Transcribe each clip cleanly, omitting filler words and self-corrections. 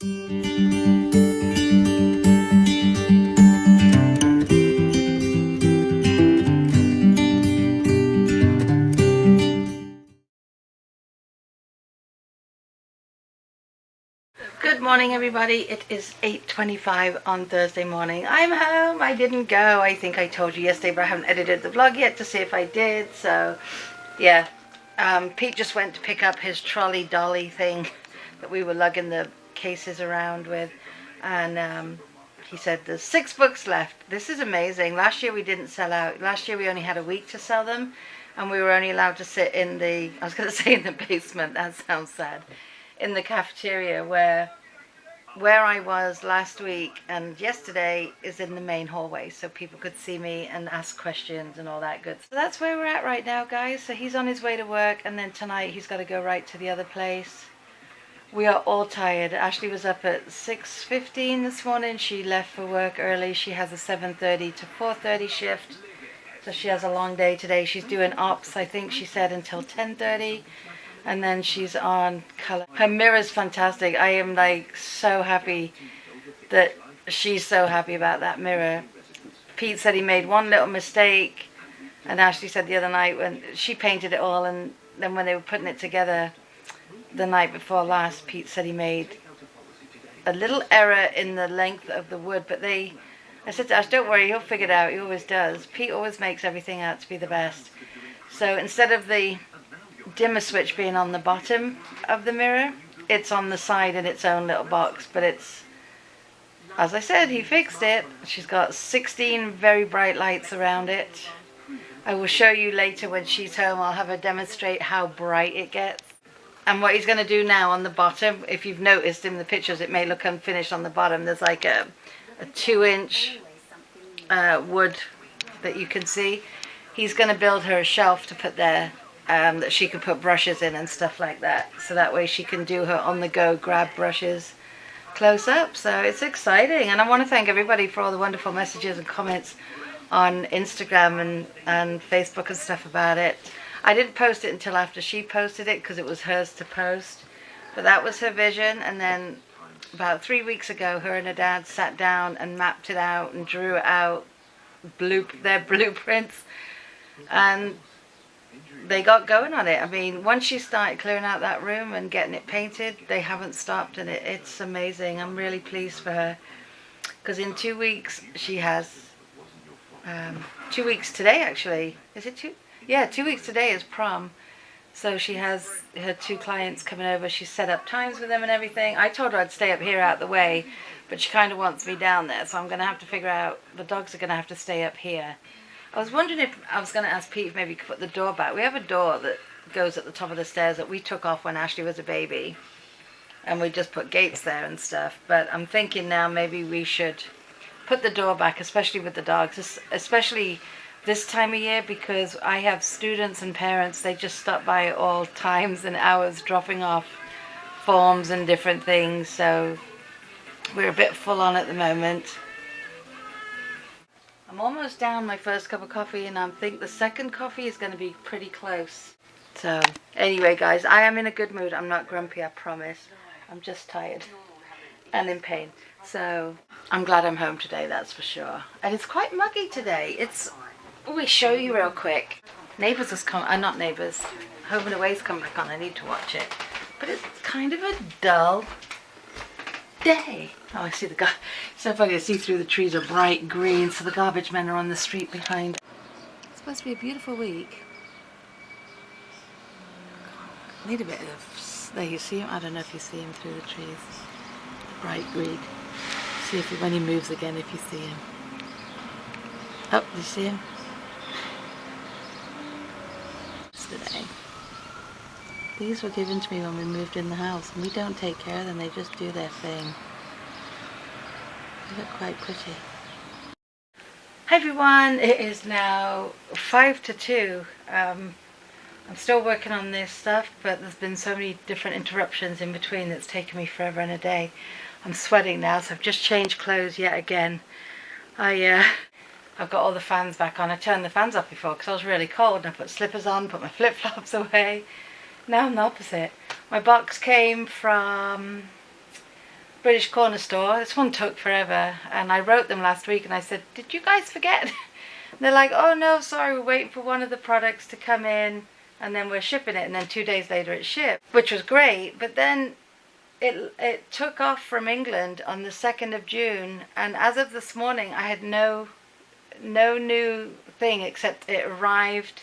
Good morning, everybody. It is 8:25 on Thursday morning. I'm home. I didn't go. I think I told you yesterday, but I haven't edited the vlog yet to see if I did. So, yeah. Pete just went to pick up his trolley dolly thing that we were lugging the cases around with. And he said there's 6 books left. This is amazing. Last year we didn't sell out. Last year we only had a week to sell them. And we were only allowed to sit in the, I was going to say in the basement. That sounds sad. In the cafeteria where I was last week and yesterday is in the main hallway, so people could see me and ask questions and all that good. So that's where we're at right now, guys. So he's on his way to work, and then tonight he's got to go right to the other place. We are all tired. Ashley was up at 6:15 this morning. She left for work early. She has a 7:30 to 4:30 shift, so she has a long day today. She's doing ops, I think she said, until 10:30. And then she's on color. Her mirror's fantastic. I am like so happy that she's so happy about that mirror. Pete said he made one little mistake, and Ashley said the other night when she painted it all, and then when they were putting it together the night before last, Pete said he made a little error in the length of the wood. But I said to Ash, don't worry, he'll figure it out. He always does. Pete always makes everything out to be the best. So instead of the dimmer switch being on the bottom of the mirror, it's on the side in its own little box. But it's, as I said, he fixed it. She's got 16 very bright lights around it. I will show you later when she's home. I'll have her demonstrate how bright it gets. And what he's going to do now on the bottom, if you've noticed in the pictures, it may look unfinished on the bottom. There's like a 2-inch wood that you can see. He's going to build her a shelf to put there, that she can put brushes in and stuff like that, so that way she can do her on-the-go grab brushes close up. So it's exciting, and I want to thank everybody for all the wonderful messages and comments on Instagram and Facebook and stuff about it. I didn't post it until after she posted it because it was hers to post, but that was her vision. And then about 3 weeks ago, her and her dad sat down and mapped it out and drew it out, their blueprints, and they got going on it. I mean, once she started clearing out that room and getting it painted, they haven't stopped, and it's amazing. I'm really pleased for her, because in 2 weeks she has 2 weeks today, actually. Is it 2? Yeah, 2 weeks today is prom. So she has her 2 clients coming over. She's set up times with them and everything. I told her I'd stay up here out the way, but she kind of wants me down there, so I'm going to have to figure out, the dogs are going to have to stay up here. I was wondering if I was going to ask Pete if maybe he could put the door back. We have a door that goes at the top of the stairs that we took off when Ashley was a baby, and we just put gates there and stuff. But I'm thinking now maybe we should put the door back, especially with the dogs, especially this time of year, because I have students and parents. They just stop by at all times and hours dropping off forms and different things, so we're a bit full on at the moment. I'm almost down my first cup of coffee, and I think the second coffee is going to be pretty close. So anyway, guys, I am in a good mood. I'm not grumpy, I promise. I'm just tired and in pain. So I'm glad I'm home today, that's for sure. And it's quite muggy today. Let me show you real quick. Neighbours has come, not Neighbours, Home and Away's come back on. I need to watch it. But it's kind of a dull day. Oh, I see the guy. So funny to see through the trees are bright green, so the garbage men are on the street behind. It's supposed to be a beautiful week. I need a bit of, there you see him? I don't know if you see him through the trees. Bright green. See if when he moves again, if you see him. Oh, do you see him? Today. These were given to me when we moved in the house, and we don't take care of them, they just do their thing. They look quite pretty. Hi everyone, it is now 5 to 2. I'm still working on this stuff, but there's been so many different interruptions in between that's taken me forever and a day. I'm sweating now, so I've just changed clothes yet again. I've got all the fans back on. I turned the fans off before because I was really cold, and I put slippers on, put my flip-flops away. Now I'm the opposite. My box came from British Corner store. This one took forever, and I wrote them last week and I said, did you guys forget? They're like, oh no, sorry, we're waiting for one of the products to come in and then we're shipping it, and then 2 days later it shipped, which was great. But then it took off from England on the 2nd of June, and as of this morning I had no new thing except it arrived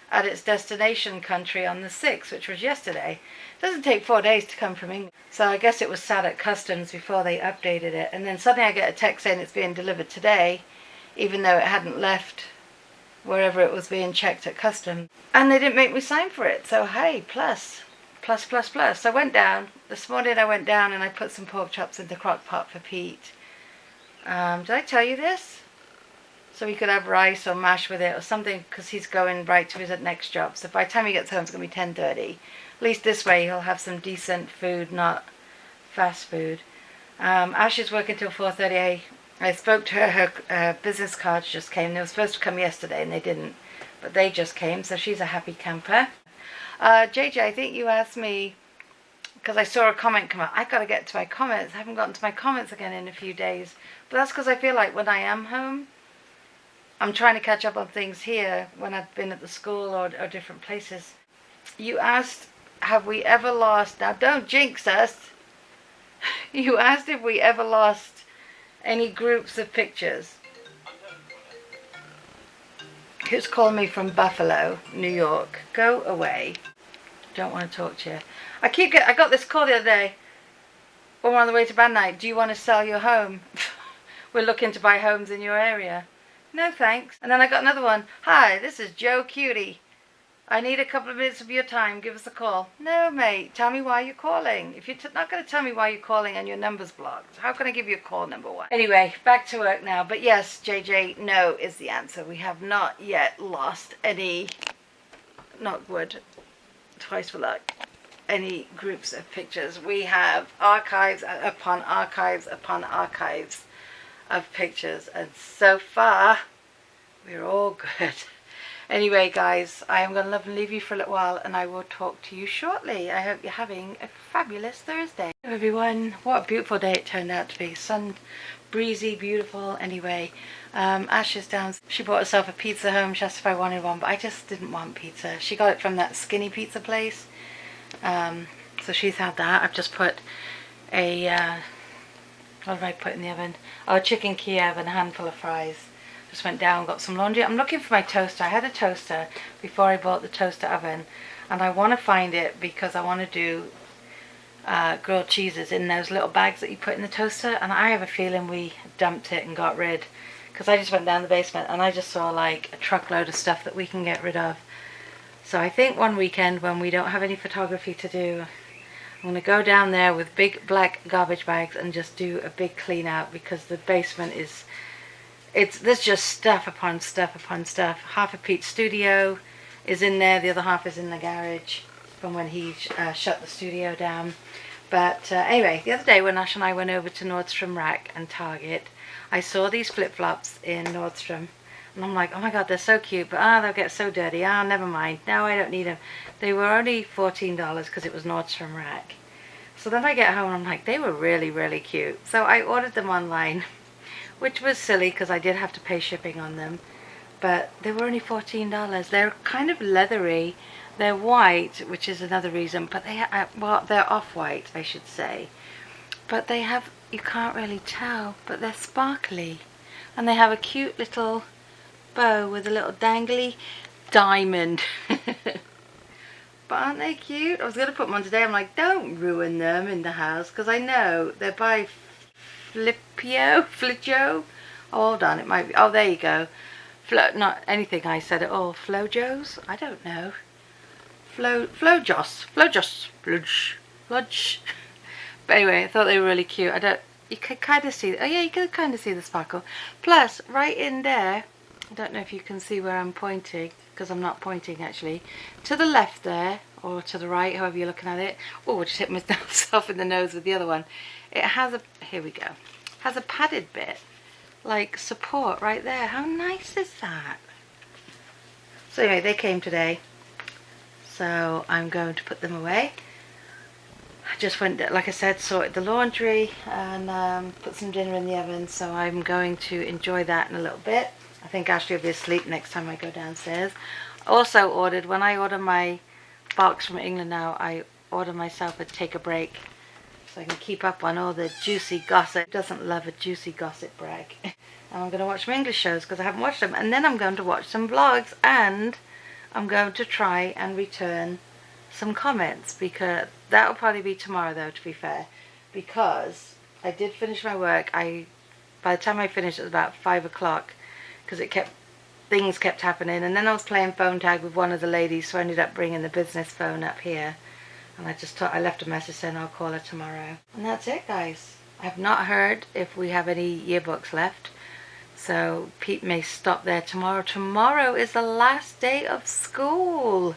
at its destination country on the 6th, which was yesterday. It doesn't take 4 days to come from England. So I guess it was sat at customs before they updated it, and then suddenly I get a text saying it's being delivered today, even though it hadn't left wherever it was being checked at customs. And they didn't make me sign for it. So hey, plus. So I went down. This morning I went down and I put some pork chops in the crock pot for Pete. Did I tell you this? So he could have rice or mash with it or something, because he's going right to his next job. So by the time he gets home it's going to be 10:30. At least this way he'll have some decent food, not fast food. Ash is working till 4:30. I spoke to her. Her business cards just came. They were supposed to come yesterday and they didn't. But they just came, so she's a happy camper. JJ, I think you asked me, because I saw a comment come up. I got to get to my comments. I haven't gotten to my comments again in a few days. But that's because I feel like when I am home, I'm trying to catch up on things here when I've been at the school or different places. You asked, have we ever lost... Now, don't jinx us. You asked if we ever lost any groups of pictures. Who's calling me from Buffalo, New York? Go away. Don't want to talk to you. I got this call the other day when we're on the way to band night. Do you want to sell your home? We're looking to buy homes in your area. No thanks. And then I got another one. Hi, this is Joe Cutie. I need a couple of minutes of your time. Give us a call. No, mate. Tell me why you're calling. If you're not going to tell me why you're calling and your number's blocked, how can I give you a call, number one? Anyway, back to work now. But yes, JJ, no is the answer. We have not yet lost any, knock wood, twice for luck, any groups of pictures. We have archives upon archives upon archives of pictures. And so far, we're all good. Anyway, guys, I am going to love and leave you for a little while, and I will talk to you shortly. I hope you're having a fabulous Thursday. Hello, everyone. What a beautiful day it turned out to be. Sun, breezy, beautiful. Anyway, Ash is down. She bought herself a pizza home. She asked if I wanted one, but I just didn't want pizza. She got it from that skinny pizza place. So she's had that. I've just put a, what did I put in the oven? Oh, chicken Kiev and a handful of fries. Just went down, got some laundry. I'm looking for my toaster. I had a toaster before I bought the toaster oven, and I want to find it because I want to do grilled cheeses in those little bags that you put in the toaster, and I have a feeling we dumped it and got rid, because I just went down the basement and I just saw like a truckload of stuff that we can get rid of. So I think one weekend when we don't have any photography to do, I'm going to go down there with big black garbage bags and just do a big clean out, because the basement is... there's just stuff upon stuff upon stuff. Half of Pete's studio is in there. The other half is in the garage from when he shut the studio down. But anyway, the other day when Ash and I went over to Nordstrom Rack and Target, I saw these flip-flops in Nordstrom. And I'm like, oh my god, they're so cute. But they'll get so dirty. Never mind. No, I don't need them. They were only $14 because it was Nordstrom Rack. So then I get home and I'm like, they were really, really cute. So I ordered them online, which was silly because I did have to pay shipping on them, but they were only $14. They're kind of leathery. They're white, which is another reason, but well, they're off-white, I should say. But they have, you can't really tell, but they're sparkly. And they have a cute little bow with a little dangly diamond. But aren't they cute? I was going to put them on today. I'm like, don't ruin them in the house, because I know they're by Flipjo. Oh, hold on, it might be. Oh, there you go. Not anything I said at all. Flojos? I don't know. Flojos. Fludge. But anyway, I thought they were really cute. You could kind of see. Oh yeah, you could kind of see the sparkle. Plus, right in there, I don't know if you can see where I'm pointing, because I'm not pointing actually. To the left there, or to the right, however you're looking at it. Oh, I just hit myself in the nose with the other one. It has a, here we go, has a padded bit, like support right there. How nice is that? So anyway, they came today, so I'm going to put them away. I just went, like I said, sorted the laundry and put some dinner in the oven, so I'm going to enjoy that in a little bit. I think Ashley will be asleep next time I go downstairs. Also ordered, when I order my box from England now, I order myself a take a break so I can keep up on all the juicy gossip. Who doesn't love a juicy gossip break? And I'm going to watch some English shows because I haven't watched them, and then I'm going to watch some vlogs, and I'm going to try and return some comments, because that'll probably be tomorrow though, to be fair, because I did finish my work. By the time I finished it was about 5 o'clock because things kept happening, and then I was playing phone tag with one of the ladies, so I ended up bringing the business phone up here, and I left a message saying I'll call her tomorrow. And that's it, guys. I have not heard if we have any yearbooks left, so Pete may stop there tomorrow. Tomorrow is the last day of school.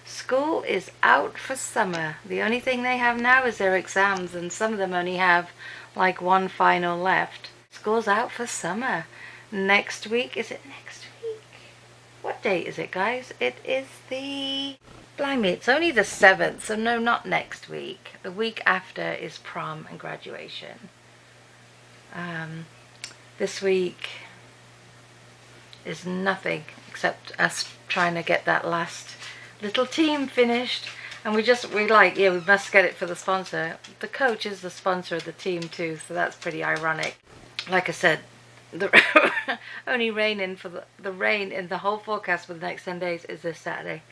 School is out for summer. The only thing they have now is their exams, and some of them only have like one final left. School's out for summer. Next week, is it next week? What date is it, guys? It is blimey, it's only the 7th, so no, not next week. The week after is prom and graduation. This week is nothing except us trying to get that last little team finished, and we must get it for the sponsor. The coach is the sponsor of the team too, so that's pretty ironic. Like I said, the only rain in the whole forecast for the next 10 days is this Saturday.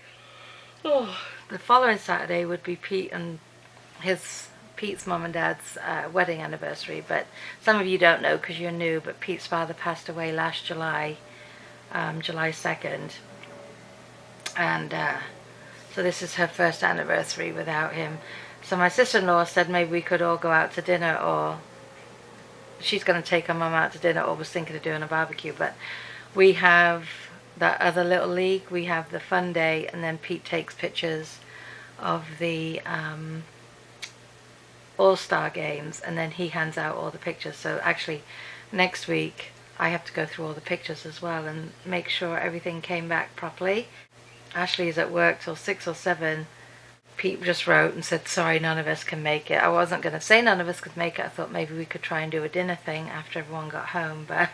Oh, the following Saturday would be Pete's mum and dad's wedding anniversary, but some of you don't know because you're new, but Pete's father passed away last July, July 2nd, and so this is her first anniversary without him. So my sister-in-law said maybe we could all go out to dinner, or she's going to take her mum out to dinner, or was thinking of doing a barbecue. But we have that other little league. We have the fun day, and then Pete takes pictures of the all-star games, and then he hands out all the pictures. So actually next week I have to go through all the pictures as well and make sure everything came back properly. Ashley is at work till 6 or 7. Pete just wrote and said, sorry, none of us can make it. I wasn't going to say none of us could make it. I thought maybe we could try and do a dinner thing after everyone got home, but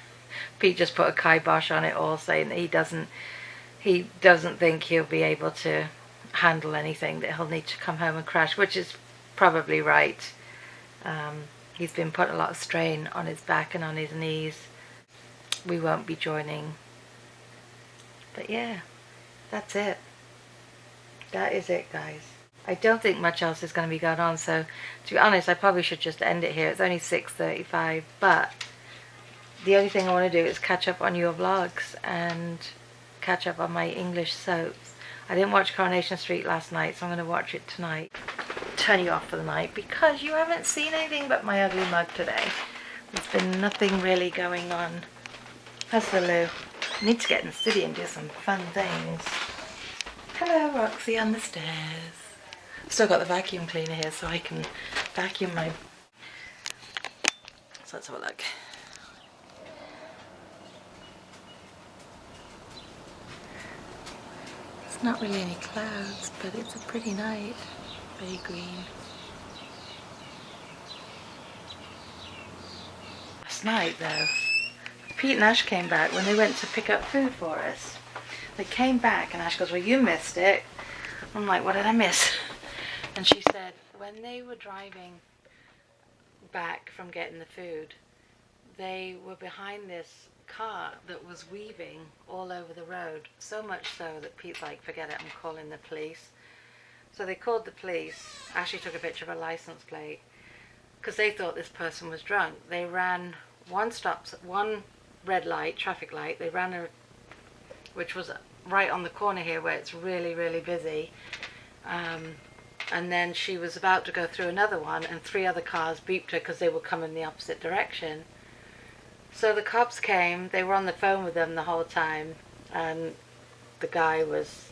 Pete just put a kibosh on it all, saying that he doesn't think he'll be able to handle anything, that he'll need to come home and crash, which is probably right. He's been put a lot of strain on his back and on his knees. We won't be joining. But yeah, that's it. That is it, guys. I don't think much else is going to be going on, so to be honest, I probably should just end it here. It's only 6:35, but the only thing I want to do is catch up on your vlogs and catch up on my English soaps. I didn't watch Coronation Street last night, so I'm going to watch it tonight. Turn you off for the night because you haven't seen anything but my ugly mug today. There's been nothing really going on. How's the loo? I need to get in the city and do some fun things. Hello, Roxy on the stairs. I've still got the vacuum cleaner here so I can vacuum my... So let's have a look. It's not really any clouds, but it's a pretty night. Very green. Last night though, Pete and Ash came back when they went to pick up food for us. They came back and Ash goes, well, you missed it. I'm like, what did I miss? And she said, when they were driving back from getting the food, they were behind this car that was weaving all over the road. So much so that Pete's like, forget it, I'm calling the police. So they called the police. Ashley took a picture of a license plate because they thought this person was drunk. They ran one red light, traffic light. They ran which was right on the corner here where it's really, really busy. And then she was about to go through another one, and 3 other cars beeped her because they were coming the opposite direction. So the cops came. They were on the phone with them the whole time, and the guy was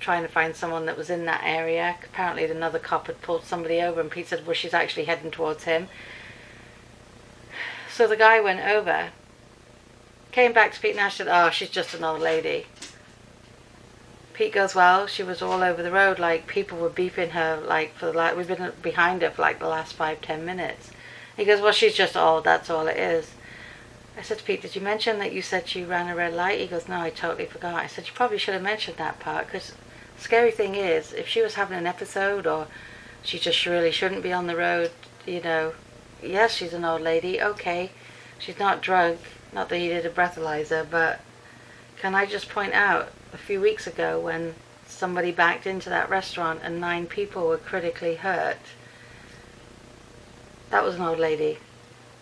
trying to find someone that was in that area. Apparently another cop had pulled somebody over, and Pete said, well, she's actually heading towards him. So the guy went over, came back to Pete and Ash, said, oh, she's just an old lady. Pete goes, well, she was all over the road, like people were beeping her, like we've been behind her for like the last 5-10 minutes. He goes, well, she's just old, that's all it is. I said to Pete, did you mention that you said she ran a red light? He goes, no, I totally forgot. I said, you probably should have mentioned that part, because the scary thing is, if she was having an episode, or she just really shouldn't be on the road, you know, yes, she's an old lady, okay, she's not drunk, not that you did a breathalyzer, but can I just point out, a few weeks ago when somebody backed into that restaurant and 9 people were critically hurt, that was an old lady,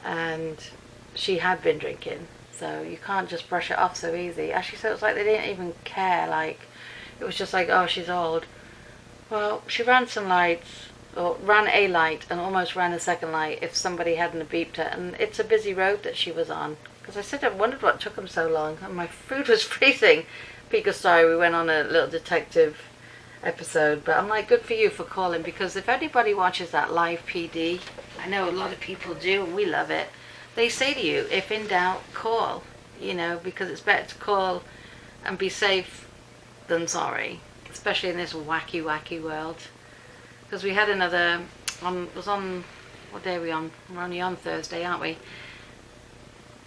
and she had been drinking, so you can't just brush it off so easy. Actually, so it was like they didn't even care, like, it was just like, oh, she's old. Well, she ran some lights, or ran a light, and almost ran a second light if somebody hadn't beeped her, and it's a busy road that she was on. Because I said I wondered what took them so long, and my food was freezing. Because sorry, we went on a little detective episode, but I'm like, good for you for calling, because if anybody watches that live PD, I know a lot of people do, and we love it, they say to you, if in doubt, call, you know, because it's better to call and be safe than sorry, especially in this wacky world. Because we had another, what day are we on? We're only on Thursday, aren't we?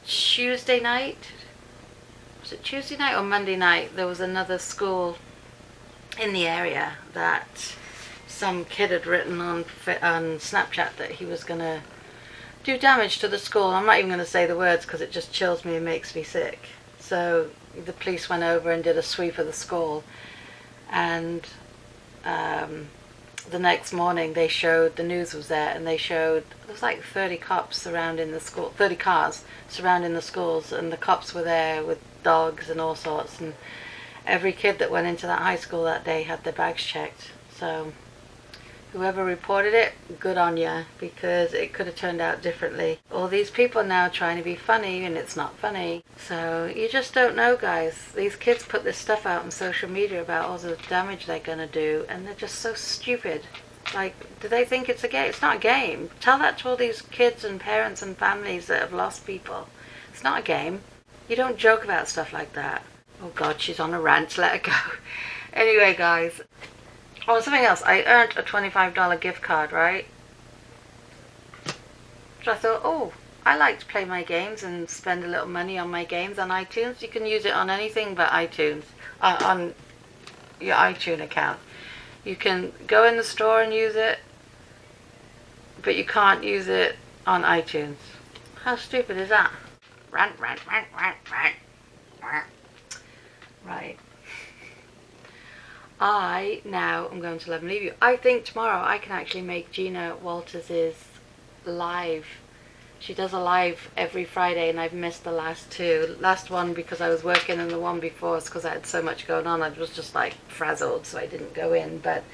Tuesday night, was it Tuesday night or Monday night, there was another school in the area that some kid had written on Snapchat that he was going to do damage to the school. I'm not even going to say the words because it just chills me and makes me sick. So the police went over and did a sweep of the school, and the next morning they showed, the news was there, and they showed there was like 30 cops surrounding the school, 30 cars surrounding the schools, and the cops were there with dogs and all sorts, and every kid that went into that high school that day had their bags checked. So whoever reported it, good on ya, because it could have turned out differently. All these people now trying to be funny, and it's not funny. So you just don't know, guys. These kids put this stuff out on social media about all the damage they're going to do, and they're just so stupid. Like, do they think it's a game? It's not a game. Tell that to all these kids and parents and families that have lost people. It's not a game. You don't joke about stuff like that. Oh God, she's on a rant. Let her go. Anyway, guys. Oh, something else. I earned a $25 gift card, right? So I thought, oh, I like to play my games and spend a little money on my games on iTunes. You can use it on anything but iTunes, on your iTunes account. You can go in the store and use it, but you can't use it on iTunes. How stupid is that? Rant. Right. I now am going to Love and Leave You. I think tomorrow I can actually make Gina Walters' live. She does a live every Friday, and I've missed the last 2. Last one because I was working, and the one before is because I had so much going on. I was just like frazzled, so I didn't go in. But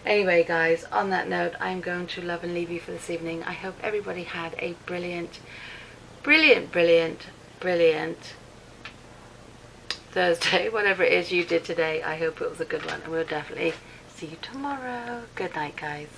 anyway, guys, on that note, I'm going to love and leave you for this evening. I hope everybody had a brilliant Thursday, whatever it is you did today. I hope it was a good one, and we'll definitely see you tomorrow. Good night, guys.